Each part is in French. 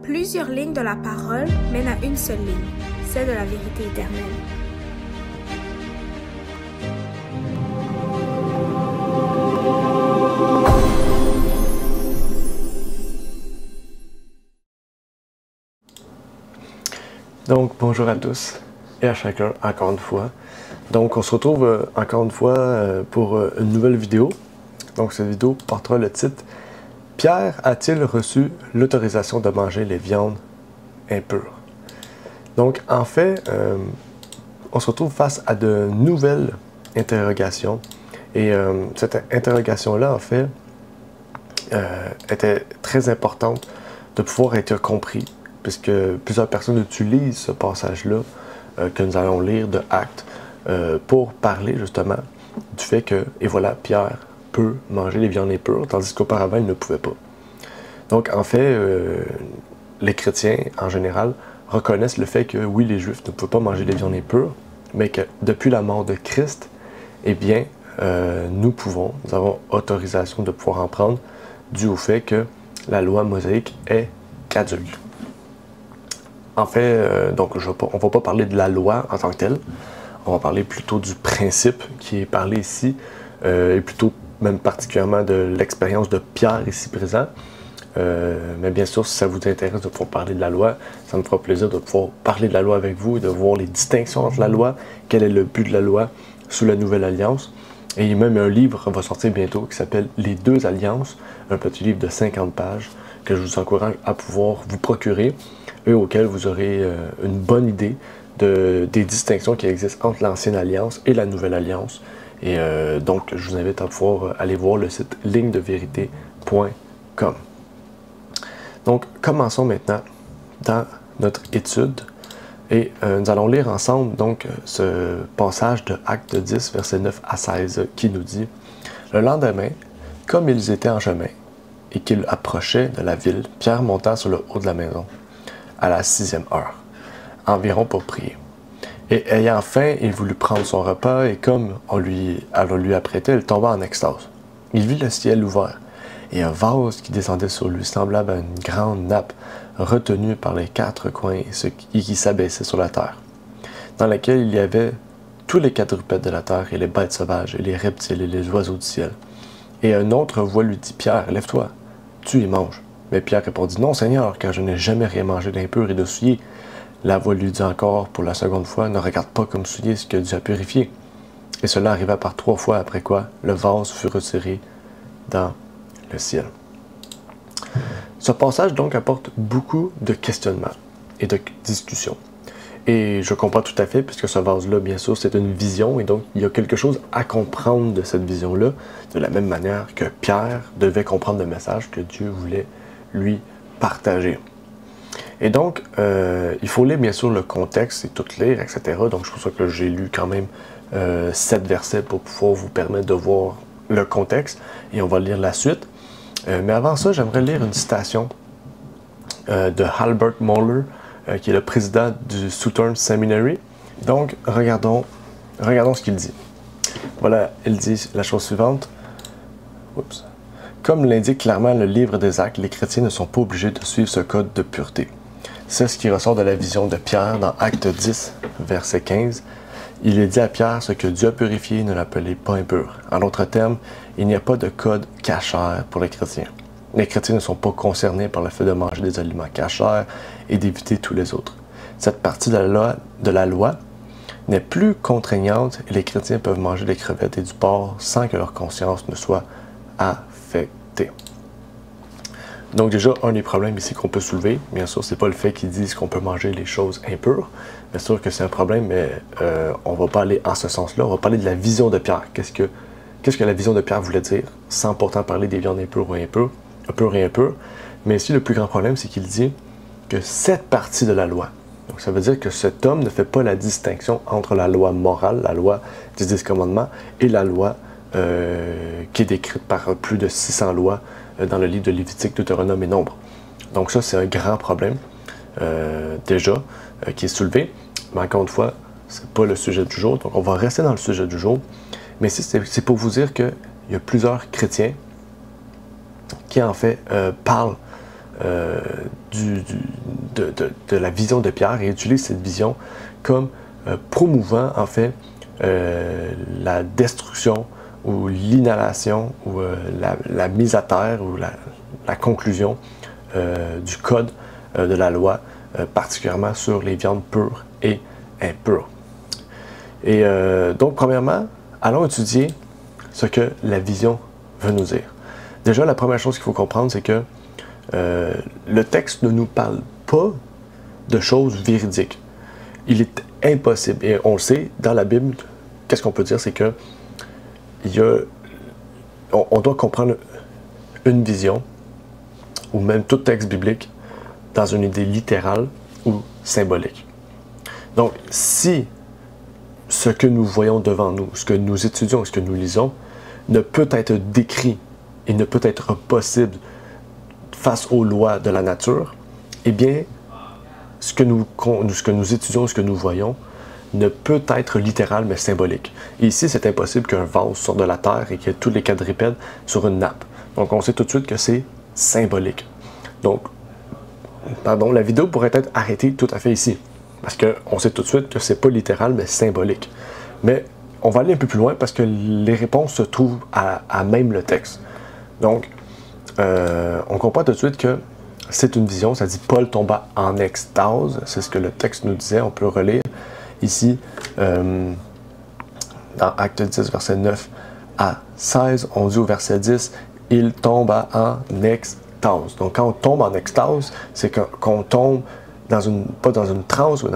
Plusieurs lignes de la parole mènent à une seule ligne, celle de la vérité éternelle. Donc, bonjour à tous et à chacun, encore une fois. Donc, on se retrouve encore une fois pour une nouvelle vidéo. Donc, cette vidéo portera le titre « Pierre a-t-il reçu l'autorisation de manger les viandes impures ?» Donc, en fait, on se retrouve face à de nouvelles interrogations. Et cette interrogation-là, en fait, était très importante de pouvoir être compris, puisque plusieurs personnes utilisent ce passage-là que nous allons lire de Actes pour parler justement du fait que, et voilà, Pierre peut manger les viandes impures, tandis qu'auparavant, il ne pouvait pas. Donc, en fait, les chrétiens, en général, reconnaissent le fait que, oui, les Juifs ne pouvaient pas manger les viandes impures, mais que depuis la mort de Christ, eh bien, nous avons autorisation de pouvoir en prendre, dû au fait que la loi mosaïque est caduque. En fait, donc, on ne va pas parler de la loi en tant que telle, on va parler plutôt du principe qui est parlé ici, et plutôt même particulièrement de l'expérience de Pierre ici présent. Mais bien sûr, si ça vous intéresse de pouvoir parler de la loi, ça me fera plaisir de pouvoir parler de la loi avec vous et de voir les distinctions entre la loi, quel est le but de la loi sous la Nouvelle Alliance. Et même un livre va sortir bientôt qui s'appelle « Les deux alliances », un petit livre de 50 pages que je vous encourage à pouvoir vous procurer et auquel vous aurez une bonne idée des distinctions qui existent entre l'Ancienne Alliance et la Nouvelle Alliance. Et donc, je vous invite à pouvoir aller voir le site lignedeverité.com. Donc, commençons maintenant dans notre étude et nous allons lire ensemble donc ce passage de Actes 10, versets 9 à 16 qui nous dit « Le lendemain, comme ils étaient en chemin et qu'ils approchaient de la ville, Pierre monta sur le haut de la maison à la 6e heure, environ pour prier. Et ayant faim, il voulut prendre son repas, et comme on lui apprêtait, il tomba en extase. Il vit le ciel ouvert, et un vase qui descendait sur lui, semblable à une grande nappe, retenue par les quatre coins et qui s'abaissait sur la terre, dans laquelle il y avait tous les quadrupèdes de la terre, et les bêtes sauvages, et les reptiles, et les oiseaux du ciel. Et une autre voix lui dit, « Pierre, lève-toi, tu y manges. » Mais Pierre répondit, « Non, Seigneur, car je n'ai jamais rien mangé d'impur et de souillé. » La voix lui dit encore pour la seconde fois, « Ne regarde pas comme souillé ce que Dieu a purifié. » Et cela arriva par 3 fois, après quoi le vase fut retiré dans le ciel. Ce passage donc apporte beaucoup de questionnements et de discussions. Et je comprends tout à fait, puisque ce vase-là, bien sûr, c'est une vision, et donc il y a quelque chose à comprendre de cette vision-là, de la même manière que Pierre devait comprendre le message que Dieu voulait lui partager. Et donc, il faut lire bien sûr le contexte et tout lire, etc. Donc, c'est pour ça que j'ai lu quand même 7 versets pour pouvoir vous permettre de voir le contexte. Et on va lire la suite. Mais avant ça, j'aimerais lire une citation de Albert Mohler, qui est le président du Southern Seminary. Donc, regardons ce qu'il dit. Voilà, il dit la chose suivante. Oups. Comme l'indique clairement le livre des Actes, les chrétiens ne sont pas obligés de suivre ce code de pureté. C'est ce qui ressort de la vision de Pierre dans Acte 10, verset 15. Il est dit à Pierre, ce que Dieu a purifié, ne l'appelez pas impur. En d'autres termes, il n'y a pas de code cachère pour les chrétiens. Les chrétiens ne sont pas concernés par le fait de manger des aliments cachers et d'éviter tous les autres. Cette partie de la loi n'est plus contraignante et les chrétiens peuvent manger des crevettes et du porc sans que leur conscience ne soit affectée. Donc déjà, un des problèmes ici qu'on peut soulever, bien sûr, c'est pas le fait qu'ils disent qu'on peut manger les choses impures. Bien sûr que c'est un problème, mais on va pas aller en ce sens-là. On va parler de la vision de Pierre. Qu'est-ce que la vision de Pierre voulait dire, sans pourtant parler des viandes impures ou impures, pures et impures. Mais ici, le plus grand problème, c'est qu'il dit que cette partie de la loi, donc ça veut dire que cet homme ne fait pas la distinction entre la loi morale, la loi des 10 commandements, et la loi qui est décrite par plus de 600 lois dans le livre de Lévitique, Deutéronome et Nombre. Donc ça, c'est un grand problème, déjà, qui est soulevé. Mais encore une fois, c'est pas le sujet du jour, donc on va rester dans le sujet du jour. Mais ici, c'est pour vous dire qu'il y a plusieurs chrétiens qui, en fait, parlent de la vision de Pierre et utilise cette vision comme promouvant en fait la destruction ou l'inhalation ou la mise à terre ou la conclusion du code de la loi, particulièrement sur les viandes pures et impures. Et donc, premièrement, allons étudier ce que la vision veut nous dire. Déjà, la première chose qu'il faut comprendre, c'est que le texte ne nous parle pas de choses véridiques. Il est impossible, et on le sait, dans la Bible, qu'est-ce qu'on peut dire, c'est que on doit comprendre une vision, ou même tout texte biblique, dans une idée littérale ou symbolique. Donc, si ce que nous voyons devant nous, ce que nous étudions, ce que nous lisons, ne peut être décrit et ne peut être possible face aux lois de la nature, eh bien, ce que nous étudions, ce que nous voyons, ne peut être littéral, mais symbolique. Et ici, c'est impossible qu'un vase sorte de la terre et qu'il y ait tous les quadrupèdes sur une nappe. Donc, on sait tout de suite que c'est symbolique. Donc, la vidéo pourrait être arrêtée tout à fait ici, parce qu'on sait tout de suite que c'est pas littéral, mais symbolique. Mais on va aller un peu plus loin parce que les réponses se trouvent à même le texte. Donc, on comprend tout de suite que c'est une vision. Ça dit « Paul tomba en extase ». C'est ce que le texte nous disait. On peut relire ici, dans Acte 10, verset 9 à 16. On dit au verset 10 « Il tomba en extase ». Donc, quand on tombe en extase, c'est qu'on tombe pas dans une transe, mais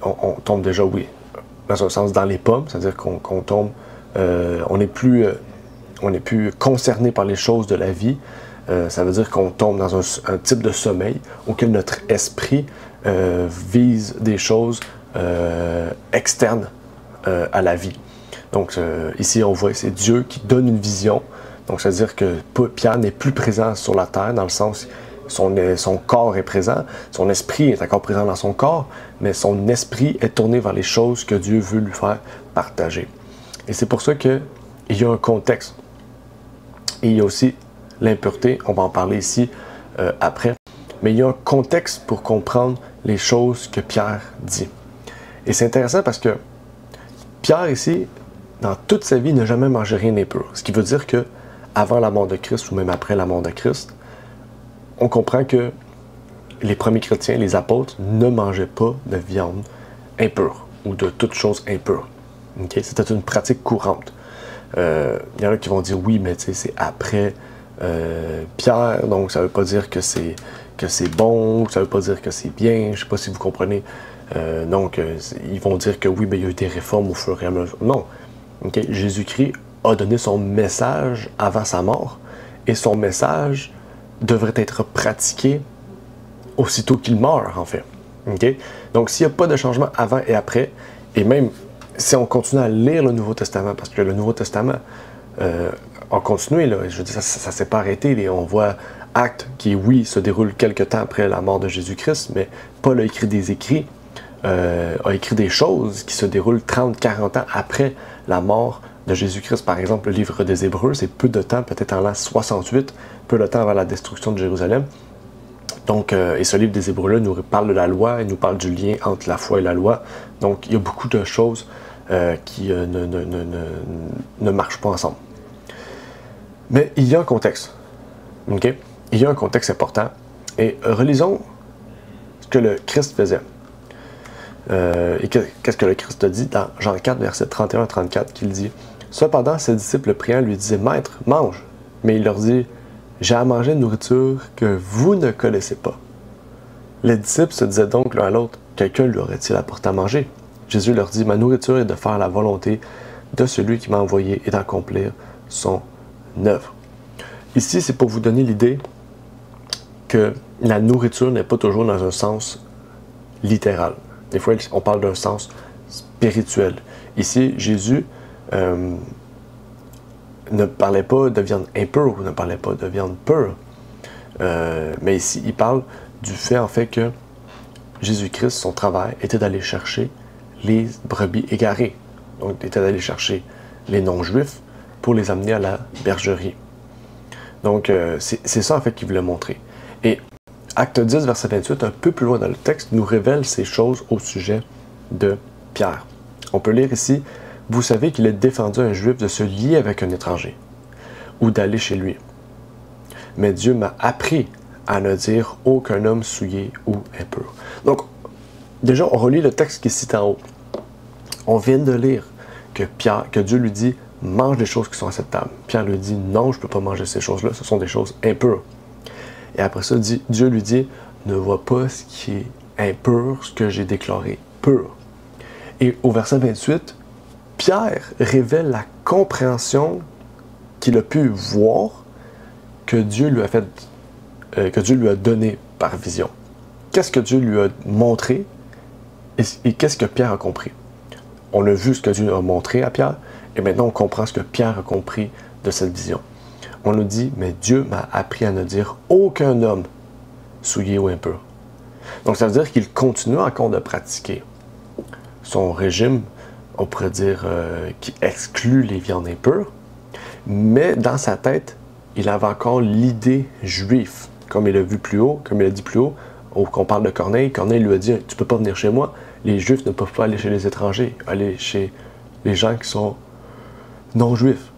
on tombe déjà, oui, dans un sens dans les pommes, c'est-à-dire qu'on tombe, on n'est plus concerné par les choses de la vie. Ça veut dire qu'on tombe dans un type de sommeil auquel notre esprit vise des choses externes à la vie. Donc ici, on voit que c'est Dieu qui donne une vision. Donc, c'est-à-dire que Pierre n'est plus présent sur la terre, dans le sens son corps est présent, son esprit est encore présent dans son corps, mais son esprit est tourné vers les choses que Dieu veut lui faire partager. Et c'est pour ça qu'il y a un contexte. Et il y a aussi l'impureté, on va en parler ici après, mais il y a un contexte pour comprendre les choses que Pierre dit. Et c'est intéressant parce que Pierre ici, dans toute sa vie, n'a jamais mangé rien d'impur. Ce qui veut dire que avant la mort de Christ ou même après la mort de Christ, on comprend que les premiers chrétiens, les apôtres, ne mangeaient pas de viande impure ou de toute chose impure. Okay? C'était une pratique courante. Il y en a qui vont dire oui, mais c'est après Pierre, donc ça ne veut pas dire que c'est bon, ça ne veut pas dire que c'est bien, je ne sais pas si vous comprenez. Donc, ils vont dire que oui, il y a eu des réformes au fur et à mesure. Non. Okay? Jésus-Christ a donné son message avant sa mort, et son message devrait être pratiqué aussitôt qu'il meurt, en fait. Okay? Donc, s'il n'y a pas de changement avant et après, et même si on continue à lire le Nouveau Testament, parce que le Nouveau Testament a continué, là, je veux dire, ça ne s'est pas arrêté. On voit Actes qui, oui, se déroule quelque temps après la mort de Jésus-Christ, mais Paul a écrit des écrits, a écrit des choses qui se déroulent 30-40 ans après la mort de Jésus-Christ. Par exemple, le livre des Hébreux, c'est peu de temps, peut-être en l'an 68, peu de temps avant la destruction de Jérusalem. Donc, et ce livre des Hébreux-là nous parle de la loi, il nous parle du lien entre la foi et la loi. Donc, il y a beaucoup de choses qui ne marchent pas ensemble. Mais il y a un contexte. Okay? Il y a un contexte important. Et relisons ce que le Christ faisait. Et qu'est-ce que le Christ a dit dans Jean 4, verset 31-34, qu'il dit « Cependant, ses disciples priant lui disaient « Maître, mange ». Mais il leur dit « J'ai à manger une nourriture que vous ne connaissez pas. » Les disciples se disaient donc l'un à l'autre « Quelqu'un lui aurait-il apporté à manger ?» Jésus leur dit « Ma nourriture est de faire la volonté de celui qui m'a envoyé et d'accomplir son œuvre. » Ici, c'est pour vous donner l'idée que la nourriture n'est pas toujours dans un sens littéral. Des fois, on parle d'un sens spirituel. Ici, Jésus ne parlait pas de viande impure ou ne parlait pas de viande pure. Mais ici, il parle du fait, en fait, que Jésus-Christ, son travail, était d'aller chercher les brebis égarées. Donc, il était d'aller chercher les non-juifs pour les amener à la bergerie. Donc, c'est ça, en fait, qu'il voulait montrer. Et Acte 10, verset 28, un peu plus loin dans le texte, nous révèle ces choses au sujet de Pierre. On peut lire ici, « Vous savez qu'il est défendu à un juif de se lier avec un étranger ou d'aller chez lui. Mais Dieu m'a appris à ne dire aucun homme souillé ou impur. » Donc, déjà, on relit le texte qui est cité en haut. On vient de lire que Dieu lui dit « Mange les choses qui sont à cette table. » Pierre lui dit « Non, je ne peux pas manger ces choses-là, ce sont des choses impures. » Et après ça, Dieu lui dit « Ne vois pas ce qui est impur, ce que j'ai déclaré pur. » Et au verset 28, Pierre révèle la compréhension qu'il a pu voir que Dieu lui a donné par vision. Qu'est-ce que Dieu lui a montré et qu'est-ce que Pierre a compris? On a vu ce que Dieu a montré à Pierre et maintenant on comprend ce que Pierre a compris de cette vision. On nous dit, mais Dieu m'a appris à ne dire aucun homme souillé ou impur. Donc ça veut dire qu'il continue encore de pratiquer son régime, on pourrait dire, qui exclut les viandes impures, mais dans sa tête, il avait encore l'idée juive, comme il a vu plus haut, comme il a dit plus haut, qu'on parle de Corneille. Corneille lui a dit, tu ne peux pas venir chez moi, les Juifs ne peuvent pas aller chez les étrangers, aller chez les gens qui sont non-juifs.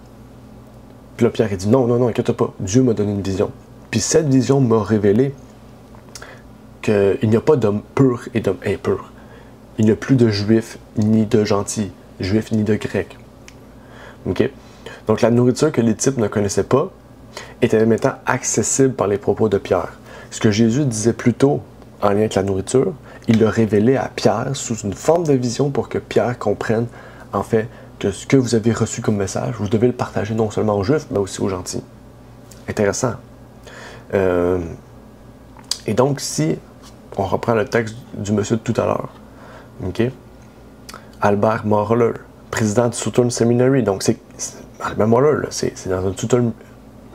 Puis là, Pierre a dit, non, inquiète pas, Dieu m'a donné une vision. Puis cette vision m'a révélé qu'il n'y a pas d'homme pur et d'homme impur. Il n'y a plus de juifs ni de gentils, juifs ni de grecs. OK? Donc la nourriture que les disciples ne connaissaient pas était maintenant accessible par les propos de Pierre. Ce que Jésus disait plus tôt en lien avec la nourriture, il l'a révélé à Pierre sous une forme de vision pour que Pierre comprenne en fait que ce que vous avez reçu comme message, vous devez le partager non seulement aux Juifs, mais aussi aux gentils. Intéressant. Et donc, si on reprend le texte du monsieur de tout à l'heure, OK? Albert Mohler, président du Southern Seminary. Donc, Albert Mohler, c'est dans un Southern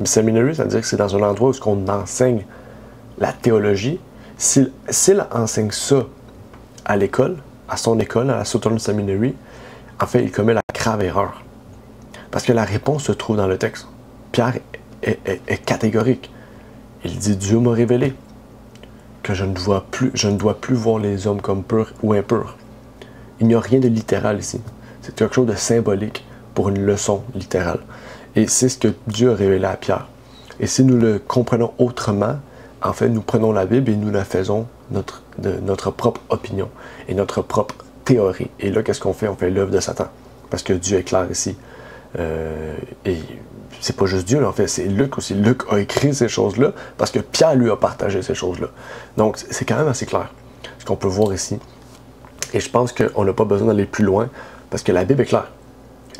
Seminary, c'est-à-dire que c'est dans un endroit où on enseigne la théologie. S'il enseigne ça à l'école, à son école, à la Southern Seminary, en fait, il commet la grave erreur. Parce que la réponse se trouve dans le texte. Pierre est catégorique. Il dit, Dieu m'a révélé que je ne dois plus voir les hommes comme purs ou impurs. Il n'y a rien de littéral ici. C'est quelque chose de symbolique pour une leçon littérale. Et c'est ce que Dieu a révélé à Pierre. Et si nous le comprenons autrement, en fait, nous prenons la Bible et nous la faisons de notre propre opinion et notre propre théorie. Et là, qu'est-ce qu'on fait? On fait l'œuvre de Satan. Parce que Dieu est clair ici. Et c'est pas juste Dieu, en fait, c'est Luc aussi. Luc a écrit ces choses-là parce que Pierre lui a partagé ces choses-là. Donc, c'est quand même assez clair ce qu'on peut voir ici. Et je pense qu'on n'a pas besoin d'aller plus loin parce que la Bible est claire.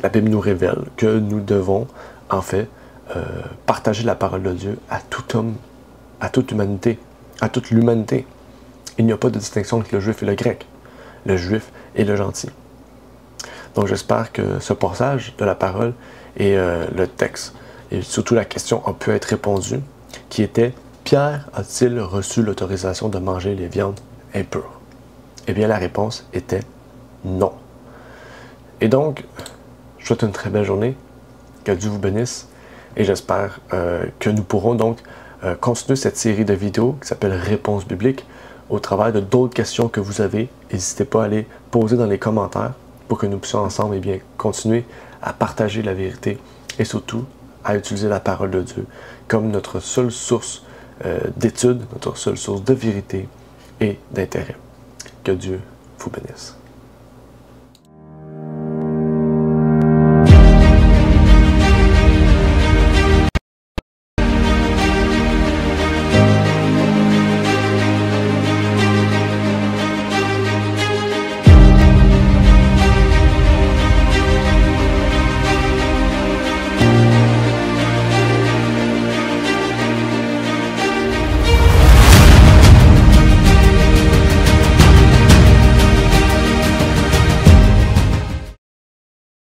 La Bible nous révèle que nous devons, en fait, partager la parole de Dieu à tout homme, à toute humanité, à toute l'humanité. Il n'y a pas de distinction entre le juif et le grec, le juif et le gentil. Donc j'espère que ce passage de la parole et le texte, et surtout la question a pu être répondue, qui était « Pierre a-t-il reçu l'autorisation de manger les viandes impures? » Eh bien la réponse était non. Et donc, je vous souhaite une très belle journée, que Dieu vous bénisse, et j'espère que nous pourrons donc continuer cette série de vidéos qui s'appelle Réponses bibliques au travers de d'autres questions que vous avez. N'hésitez pas à les poser dans les commentaires pour que nous puissions ensemble continuer à partager la vérité et surtout à utiliser la parole de Dieu comme notre seule source d'étude, notre seule source de vérité et d'intérêt. Que Dieu vous bénisse.